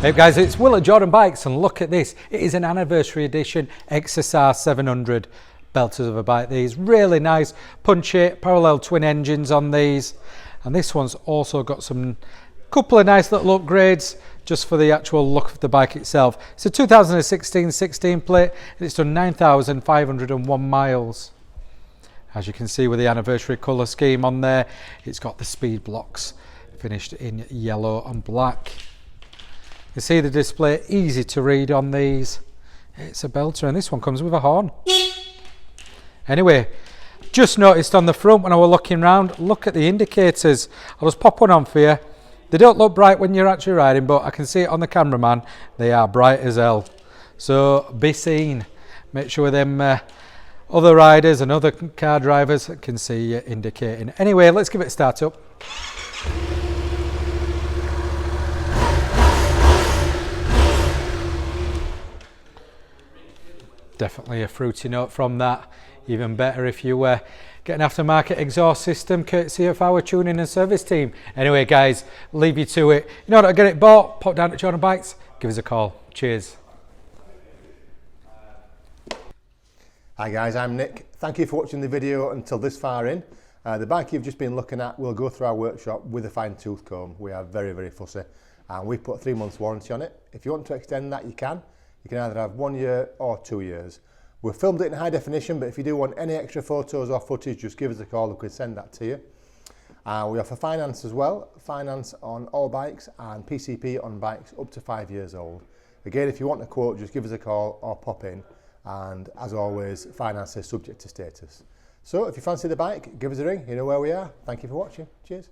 Hey guys, it's Will at Jordanbikes, and look at this. It is an anniversary edition XSR700 belters of a bike. These really nice, punchy, parallel twin engines on these, and this one's also got some couple of nice little upgrades just for the actual look of the bike itself. It's a 2016 16 plate, and it's done 9,501 miles. As you can see with the anniversary colour scheme on there, it's got the speed blocks finished in yellow and black. You see the display, easy to read on these. It's a belter, and this one comes with a horn. Anyway, just noticed on the front when I was looking round, look at the indicators. I'll just pop one on for you. They don't look bright when you're actually riding, but I can see it on the cameraman. They are bright as hell. So be seen. Make sure them other riders and other car drivers can see you indicating. Anyway, let's give it a start up. Definitely a fruity note from that. Even better if you get an aftermarket exhaust system courtesy of our tuning and service team. Anyway guys, leave you to it. You know how to get it bought? Pop down to Jordanbikes, give us a call. Cheers. Hi guys, I'm Nick. Thank you for watching the video until this far in. The bike you've just been looking at will go through our workshop with a fine tooth comb. We are very, very fussy, and we put 3 months warranty on it. If you want to extend that, you can. You can either have 1 year or 2 years. We've filmed it in high definition, but if you do want any extra photos or footage, just give us a call, we can send that to you. We offer finance as well, finance on all bikes and PCP on bikes up to 5 years old. Again, if you want a quote, just give us a call or pop in, and as always, finance is subject to status. So if you fancy the bike, give us a ring, you know where we are. Thank you for watching, cheers.